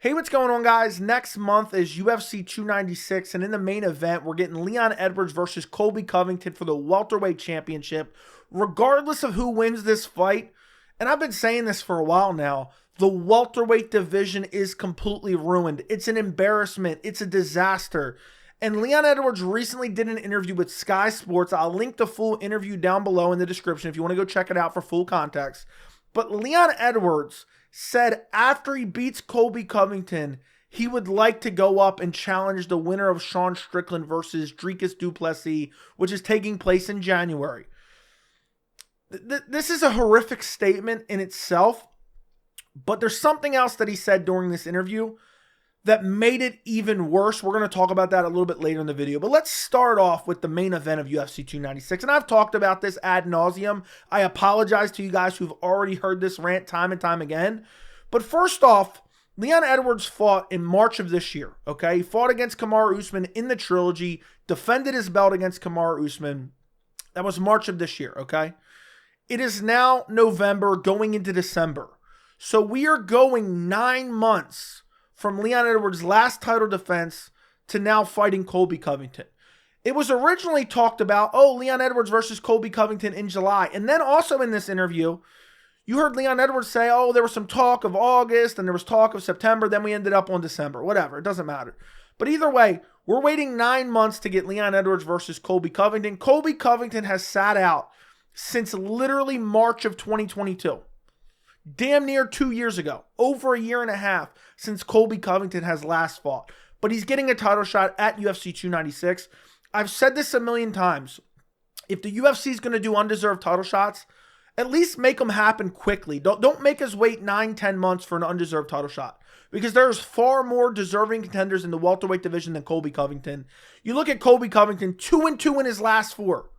Hey, what's going on, guys? Next month is UFC 296, and in the main event, we're getting Leon Edwards versus Colby Covington for the Welterweight Championship. Regardless of who wins this fight, and I've been saying this for a while now, the welterweight division is completely ruined. It's an embarrassment. It's a disaster. And Leon Edwards recently did an interview with Sky Sports. I'll link the full interview down below in the description if you want to go check it out for full context. But Leon Edwards said after he beats Colby Covington, he would like to go up and challenge the winner of Sean Strickland versus Dricus Du Plessis, which is taking place in January. This is a horrific statement in itself, but there's something else that he said during this interview that made it even worse. We're going to talk about that a little bit later in the video. But let's start off with the main event of UFC 296. And I've talked about this ad nauseum. I apologize to you guys who've already heard this rant time and time again. But first off, Leon Edwards fought in March of this year. Okay, he fought against Kamaru Usman in the trilogy, defended his belt against Kamaru Usman. That was March of this year. Okay, it is now November going into December. So we are going 9 months from Leon Edwards' last title defense to now fighting Colby Covington. It was originally talked about, Leon Edwards versus Colby Covington in July. And then also in this interview, you heard Leon Edwards say, there was some talk of August and there was talk of September. Then we ended up on December. Whatever, it doesn't matter. But either way, we're waiting 9 months to get Leon Edwards versus Colby Covington. Colby Covington has sat out since literally March of 2022. Damn near 2 years ago, over a year and a half since Colby Covington has last fought. But he's getting a title shot at UFC 296. I've said this a million times. If the UFC is going to do undeserved title shots, at least make them happen quickly. Don't make us wait 9-10 months for an undeserved title shot. Because there's far more deserving contenders in the welterweight division than Colby Covington. You look at Colby Covington, 2-2 in his last 4.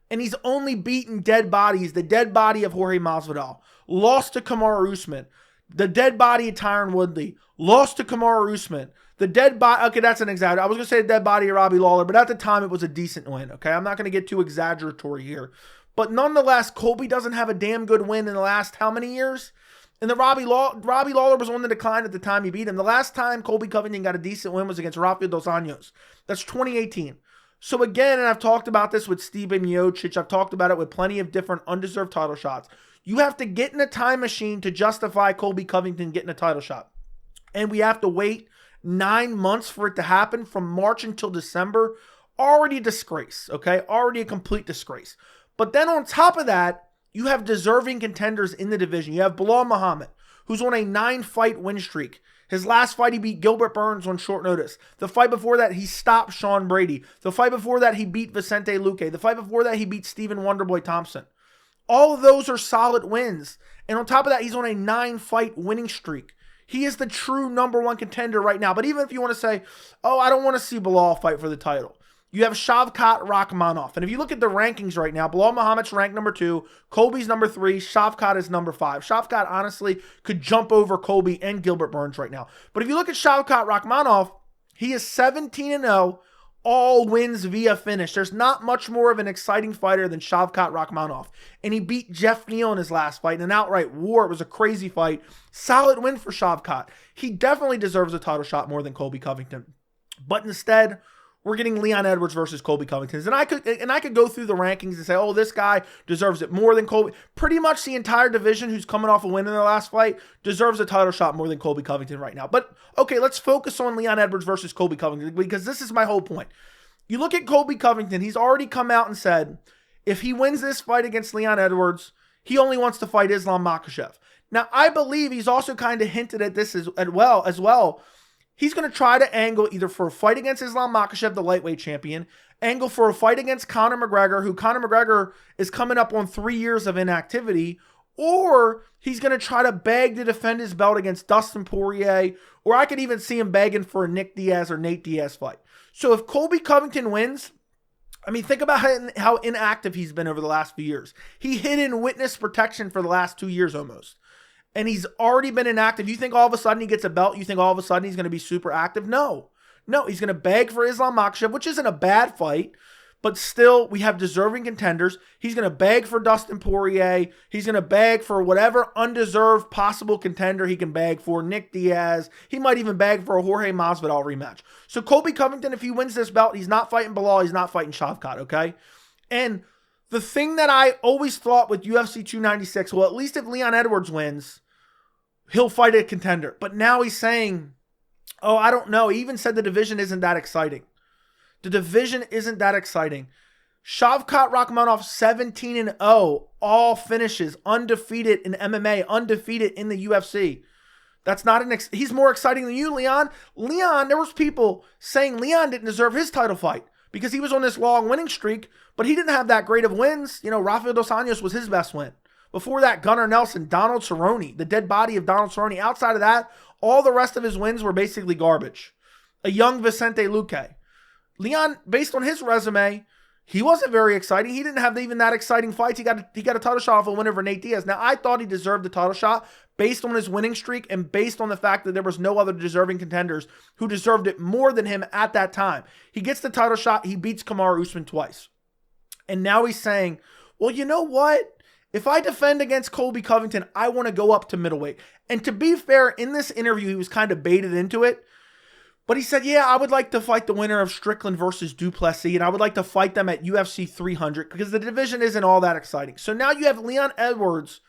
And he's only beaten dead bodies. The dead body of Jorge Masvidal. Lost to Kamaru Usman. The dead body of Tyron Woodley. Lost to Kamaru Usman. The dead body... Okay, that's an exaggeration. I was going to say the dead body of Robbie Lawler, but at the time it was a decent win, okay? I'm not going to get too exaggeratory here. But nonetheless, Colby doesn't have a damn good win in the last how many years? And the Robbie Lawler was on the decline at the time he beat him. The last time Colby Covington got a decent win was against Rafael Dos Anjos. That's 2018. So again, and I've talked about this with Stipe Miocic, I've talked about it with plenty of different undeserved title shots. You have to get in a time machine to justify Colby Covington getting a title shot. And we have to wait 9 months for it to happen from March until December. Already a disgrace, okay? Already a complete disgrace. But then on top of that, you have deserving contenders in the division. You have Bilal Muhammad, who's on a 9-fight win streak. His last fight, he beat Gilbert Burns on short notice. The fight before that, he stopped Sean Brady. The fight before that, he beat Vicente Luque. The fight before that, he beat Stephen Wonderboy Thompson. All of those are solid wins. And on top of that, he's on a 9-fight winning streak. He is the true number 1 contender right now. But even if you want to say, I don't want to see Bilal fight for the title. You have Shavkat Rakhmonov. And if you look at the rankings right now, Bilal Muhammad's ranked number 2, Colby's number 3, Shavkat is number 5. Shavkat honestly could jump over Colby and Gilbert Burns right now. But if you look at Shavkat Rakhmonov, he is 17-0, all wins via finish. There's not much more of an exciting fighter than Shavkat Rakhmonov. And he beat Jeff Neal in his last fight in an outright war. It was a crazy fight. Solid win for Shavkat. He definitely deserves a title shot more than Colby Covington. But instead, we're getting Leon Edwards versus Colby Covington. And I could go through the rankings and say, this guy deserves it more than Colby. Pretty much the entire division who's coming off a win in their last fight deserves a title shot more than Colby Covington right now. But, okay, let's focus on Leon Edwards versus Colby Covington because this is my whole point. You look at Colby Covington, he's already come out and said, if he wins this fight against Leon Edwards, he only wants to fight Islam Makhachev. Now, I believe he's also kind of hinted at this as well. He's going to try to angle either for a fight against Islam Makhachev, the lightweight champion, angle for a fight against Conor McGregor, who Conor McGregor is coming up on 3 years of inactivity, or he's going to try to beg to defend his belt against Dustin Poirier, or I could even see him begging for a Nick Diaz or Nate Diaz fight. So if Colby Covington wins, think about how inactive he's been over the last few years. He hid in witness protection for the last 2 years almost. And he's already been inactive. You think all of a sudden he gets a belt? You think all of a sudden he's going to be super active? No, he's going to beg for Islam Makhachev, which isn't a bad fight. but still we have deserving contenders. He's going to beg for Dustin Poirier. He's going to beg for whatever undeserved possible contender he can beg for. Nick Diaz. He might even beg for a Jorge Masvidal rematch. So Colby Covington, if he wins this belt, he's not fighting Bilal. He's not fighting Shavkat, okay? And the thing that I always thought with UFC 296, well, at least if Leon Edwards wins, he'll fight a contender. But now he's saying, oh, I don't know. He even said the division isn't that exciting. The division isn't that exciting. Shavkat Rakhmonov 17-0, all finishes, undefeated in MMA, undefeated in the UFC. That's not he's more exciting than you, Leon. Leon, there was people saying Leon didn't deserve his title fight because he was on this long winning streak, but he didn't have that great of wins. You know, Rafael Dos Anjos was his best win. Before that, Gunnar Nelson, Donald Cerrone, the dead body of Donald Cerrone. Outside of that, all the rest of his wins were basically garbage. A young Vicente Luque. Leon, based on his resume, he wasn't very exciting. He didn't have even that exciting fights. He got a title shot off a win over Nate Diaz. Now, I thought he deserved the title shot based on his winning streak and based on the fact that there was no other deserving contenders who deserved it more than him at that time. He gets the title shot. He beats Kamaru Usman twice. And now he's saying, well, you know what? If I defend against Colby Covington, I want to go up to middleweight. And to be fair, in this interview, he was kind of baited into it. But he said, yeah, I would like to fight the winner of Strickland versus Du Plessis, and I would like to fight them at UFC 300 because the division isn't all that exciting. So now you have Leon Edwards,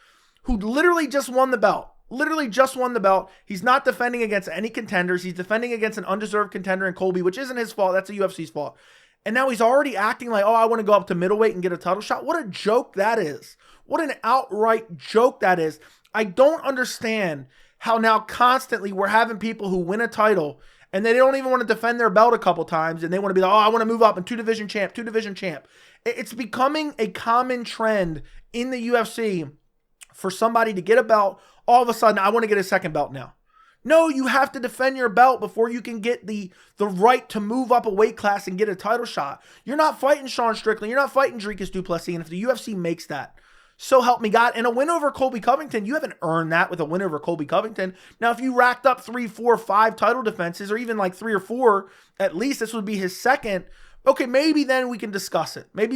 who literally just won the belt. Literally just won the belt. He's not defending against any contenders. He's defending against an undeserved contender in Colby, which isn't his fault. That's the UFC's fault. And now he's already acting like, oh, I want to go up to middleweight and get a title shot. What a joke that is. What an outright joke that is. I don't understand how now constantly we're having people who win a title and they don't even want to defend their belt a couple times and they want to be like, oh, I want to move up and two division champ. It's becoming a common trend in the UFC for somebody to get a belt. All of a sudden, I want to get a second belt now. No, you have to defend your belt before you can get the right to move up a weight class and get a title shot. You're not fighting Sean Strickland. You're not fighting Dricus Du Plessis. And if the UFC makes that, so help me God. And a win over Colby Covington, you haven't earned that with a win over Colby Covington. Now, if you racked up 3, 4, 5 title defenses, or even like 3 or 4, at least this would be his second. Okay, maybe then we can discuss it. Maybe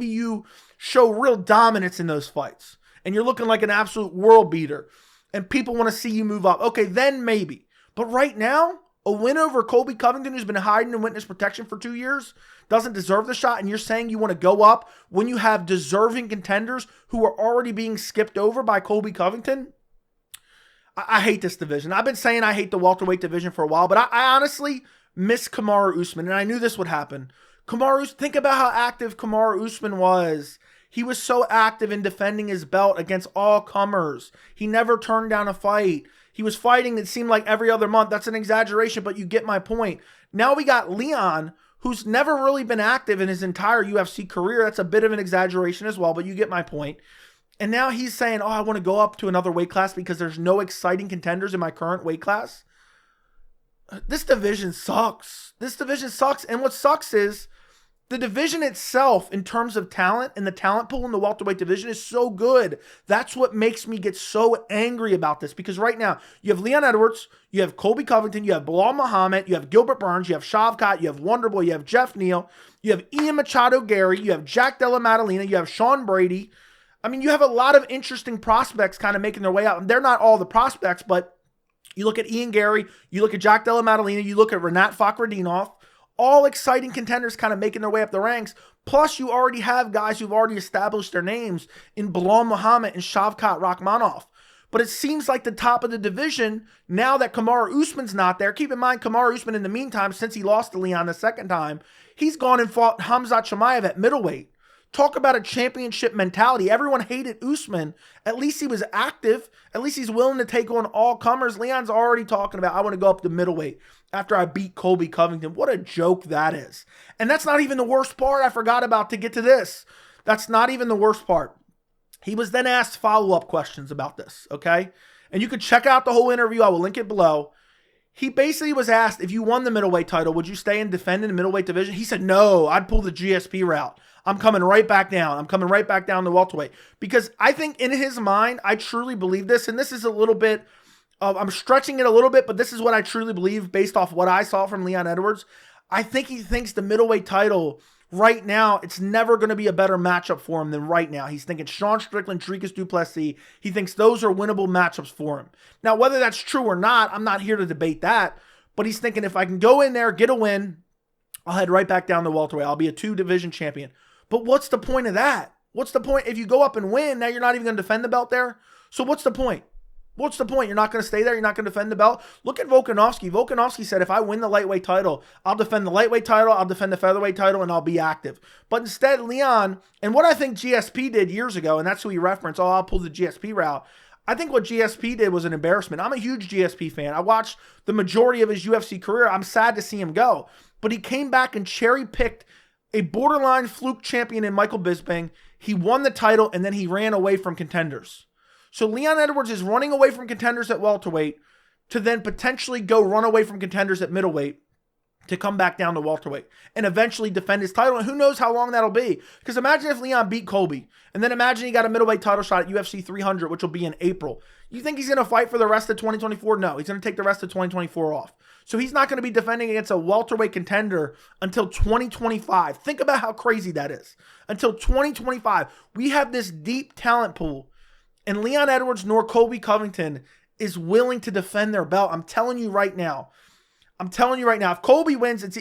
you show real dominance in those fights. And you're looking like an absolute world beater. And people want to see you move up. Okay, then maybe. But right now, a win over Colby Covington, who's been hiding in witness protection for 2 years, doesn't deserve the shot, and you're saying you want to go up when you have deserving contenders who are already being skipped over by Colby Covington? I hate this division. I've been saying I hate the welterweight division for a while, but I honestly miss Kamaru Usman, and I knew this would happen. Think about how active Kamaru Usman was. He was so active in defending his belt against all comers. He never turned down a fight. He was fighting, it seemed like, every other month. That's an exaggeration, but you get my point. Now we got Leon, who's never really been active in his entire UFC career. That's a bit of an exaggeration as well, but you get my point. And now he's saying, oh, I want to go up to another weight class because there's no exciting contenders in my current weight class. This division sucks. And what sucks is the division itself, in terms of talent and the talent pool in the welterweight division, is so good. That's what makes me get so angry about this. Because right now, you have Leon Edwards, you have Colby Covington, you have Bilal Muhammad, you have Gilbert Burns, you have Shavkat, you have Wonderboy, you have Jeff Neal, you have Ian Machado Gary, you have Jack Della Maddalena, you have Sean Brady. I mean, you have a lot of interesting prospects kind of making their way out. And they're not all the prospects, but you look at Ian Gary, you look at Jack Della Maddalena, you look at Renat Fakhretdinov. All exciting contenders kind of making their way up the ranks. Plus, you already have guys who've already established their names in Bilal Muhammad and Shavkat Rakhmonov. But it seems like the top of the division, now that Kamaru Usman's not there, keep in mind Kamaru Usman in the meantime, since he lost to Leon the second time, he's gone and fought Khamzat Chimaev at middleweight. Talk about a championship mentality. Everyone hated Usman. At least he was active. At least he's willing to take on all comers. Leon's already talking about, I want to go up to middleweight after I beat Colby Covington. What a joke that is. And that's not even the worst part I forgot about to get to this. That's not even the worst part. He was then asked follow-up questions about this, okay? And you could check out the whole interview. I will link it below. He basically was asked, if you won the middleweight title, would you stay and defend in the middleweight division? He said, no, I'd pull the GSP route. I'm coming right back down. I'm coming right back down to welterweight. Because I think in his mind, I truly believe this, and this is a little bit, I'm stretching it a little bit, but this is what I truly believe based off what I saw from Leon Edwards. I think he thinks the middleweight title right now, it's never going to be a better matchup for him than right now. He's thinking Sean Strickland, Dricus Du Plessis. He thinks those are winnable matchups for him. Now, whether that's true or not, I'm not here to debate that. But he's thinking if I can go in there, get a win, I'll head right back down to welterweight. I'll be a 2-division champion. But what's the point of that? What's the point? If you go up and win, now you're not even going to defend the belt there. So what's the point? What's the point? You're not going to stay there? You're not going to defend the belt? Look at Volkanovski. Volkanovski said, if I win the lightweight title, I'll defend the lightweight title, I'll defend the featherweight title, and I'll be active. But instead, Leon, and what I think GSP did years ago, and that's who he referenced, I'll pull the GSP route. I think what GSP did was an embarrassment. I'm a huge GSP fan. I watched the majority of his UFC career. I'm sad to see him go. But he came back and cherry-picked a borderline fluke champion in Michael Bisping. He won the title, and then he ran away from Contenders. So Leon Edwards is running away from Contenders at welterweight to then potentially go run away from Contenders at middleweight to come back down to welterweight and eventually defend his title. And who knows how long that'll be. Because imagine if Leon beat Colby, and then imagine he got a middleweight title shot at UFC 300, which will be in April. You think he's going to fight for the rest of 2024? No, he's going to take the rest of 2024 off. So he's not going to be defending against a welterweight contender until 2025. Think about how crazy that is. Until 2025. We have this deep talent pool, and Leon Edwards nor Colby Covington is willing to defend their belt. I'm telling you right now. If Colby wins,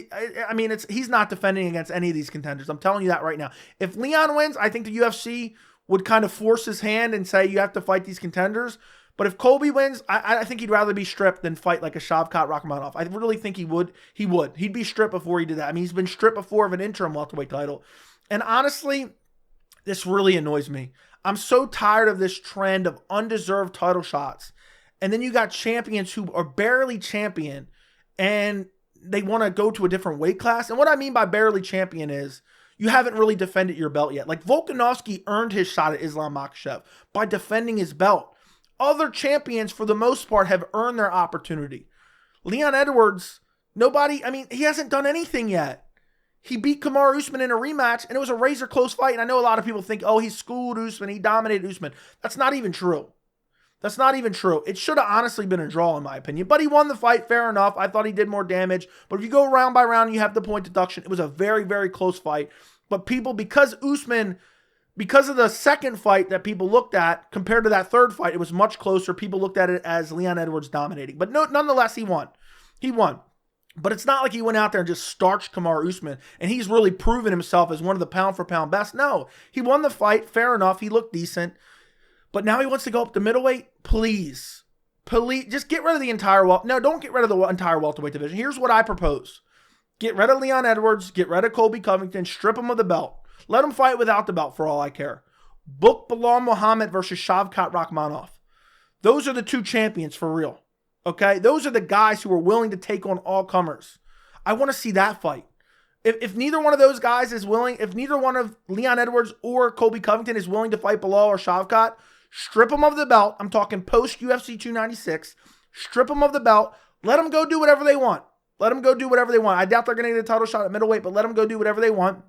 he's not defending against any of these contenders. I'm telling you that right now. If Leon wins, I think the UFC would kind of force his hand and say you have to fight these contenders. But if Colby wins, I think he'd rather be stripped than fight like a Shavkat Rakhmonov. I really think he would. He'd be stripped before he did that. I mean, he's been stripped before of an interim welterweight title. And honestly, this really annoys me. I'm so tired of this trend of undeserved title shots. And then you got champions who are barely champion and they want to go to a different weight class. And what I mean by barely champion is you haven't really defended your belt yet. Like Volkanovski earned his shot at Islam Makhachev by defending his belt. Other champions, for the most part, have earned their opportunity. Leon Edwards, he hasn't done anything yet. He beat Kamaru Usman in a rematch, and it was a razor close fight. And I know a lot of people think, oh, he schooled Usman, he dominated Usman. That's not even true. It should have honestly been a draw, in my opinion. But he won the fight, fair enough. I thought he did more damage. But if you go round by round, you have the point deduction. It was a very, very close fight. But people, because of the second fight that people looked at, compared to that third fight, it was much closer. People looked at it as Leon Edwards dominating. But nonetheless, he won. But it's not like he went out there and just starched Kamaru Usman, and he's really proven himself as one of the pound-for-pound best. No, he won the fight. Fair enough. He looked decent. But now he wants to go up to middleweight. Please, just get rid of the entire don't get rid of the entire welterweight division. Here's what I propose. Get rid of Leon Edwards. Get rid of Colby Covington. Strip him of the belt. Let him fight without the belt for all I care. Book Bilal Muhammad versus Shavkat Rakhmonov. Those are the two champions for real. Okay? Those are the guys who are willing to take on all comers. I want to see that fight. If neither one of those guys is willing, if neither one of Leon Edwards or Colby Covington is willing to fight Bilal or Shavkat, strip them of the belt. I'm talking post UFC 296. Strip them of the belt. Let them go do whatever they want. I doubt they're going to get a title shot at middleweight, but let them go do whatever they want.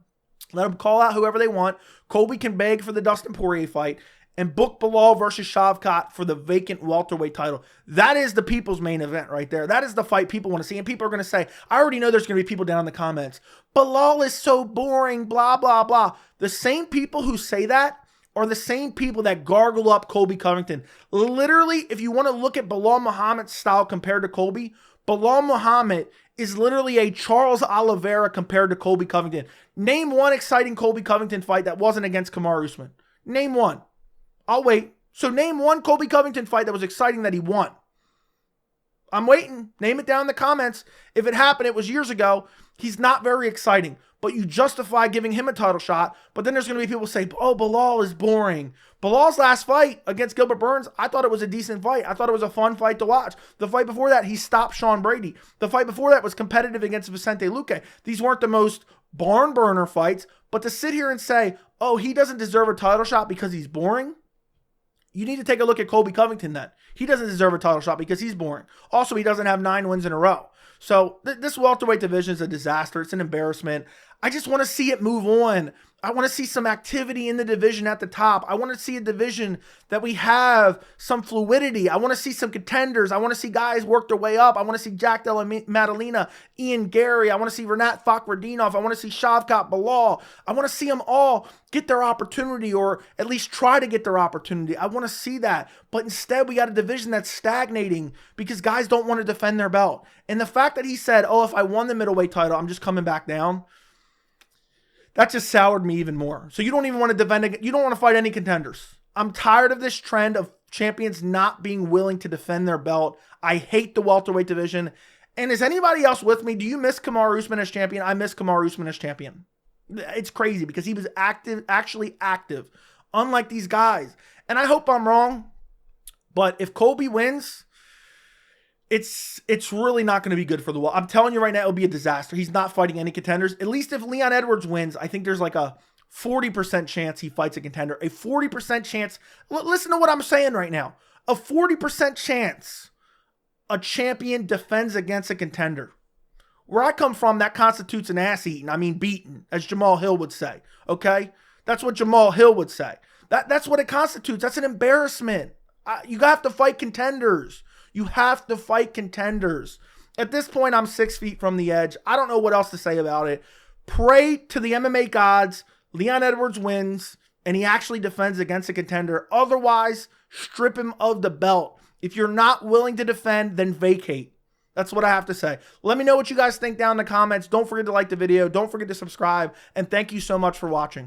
Let them call out whoever they want. Colby can beg for the Dustin Poirier fight. And book Bilal versus Shavkat for the vacant welterweight title. That is the people's main event right there. That is the fight people want to see. And people are going to say, I already know there's going to be people down in the comments. Bilal is so boring, blah, blah, blah. The same people who say that are the same people that gargle up Colby Covington. Literally, if you want to look at Bilal Muhammad's style compared to Colby, Bilal Muhammad is literally a Charles Oliveira compared to Colby Covington. Name one exciting Colby Covington fight that wasn't against Kamaru Usman. Name one. I'll wait. So name one Colby Covington fight that was exciting that he won. I'm waiting. Name it down in the comments. If it happened, it was years ago. He's not very exciting, but you justify giving him a title shot. But then there's going to be people who say, oh, Bilal is boring. Bilal's last fight against Gilbert Burns, I thought it was a decent fight. I thought it was a fun fight to watch. The fight before that, he stopped Sean Brady. The fight before that was competitive against Vicente Luque. These weren't the most barn burner fights, but to sit here and say, oh, he doesn't deserve a title shot because he's boring, you need to take a look at Colby Covington then. He doesn't deserve a title shot because he's boring. Also, he doesn't have 9 wins in a row. So this welterweight division is a disaster. It's an embarrassment. I just want to see it move on. I want to see some activity in the division at the top. I want to see a division that we have some fluidity. I want to see some contenders. I want to see guys work their way up. I want to see Jack Della Maddalena, Ian Gary. I want to see Renat Fakhretdinov. I want to see Shavkat Bilal. I want to see them all get their opportunity, or at least try to get their opportunity. I want to see that. But instead, we got a division that's stagnating because guys don't want to defend their belt. And the fact that he said, oh, if I won the middleweight title, I'm just coming back down, that just soured me even more. So you don't even want to defend, you don't want to fight any contenders. I'm tired of this trend of champions not being willing to defend their belt. I hate the welterweight division. And is anybody else with me? Do you miss Kamaru Usman as champion? I miss Kamaru Usman as champion. It's crazy because he was actually active, unlike these guys. And I hope I'm wrong, but if Colby wins, it's really not going to be good for the world. I'm telling you right now, it'll be a disaster. He's not fighting any contenders. At least if Leon Edwards wins, I think there's like a 40% chance he fights a contender. A 40% chance. Listen to what I'm saying right now. A 40% chance a champion defends against a contender. Where I come from, that constitutes an ass eating. I mean beaten, as Jamal Hill would say. Okay? That's what Jamal Hill would say. That's what it constitutes. That's an embarrassment. You have to fight contenders. You have to fight contenders. At this point, I'm 6 feet from the edge. I don't know what else to say about it. Pray to the MMA gods. Leon Edwards wins, and he actually defends against a contender. Otherwise, strip him of the belt. If you're not willing to defend, then vacate. That's what I have to say. Let me know what you guys think down in the comments. Don't forget to like the video. Don't forget to subscribe. And thank you so much for watching.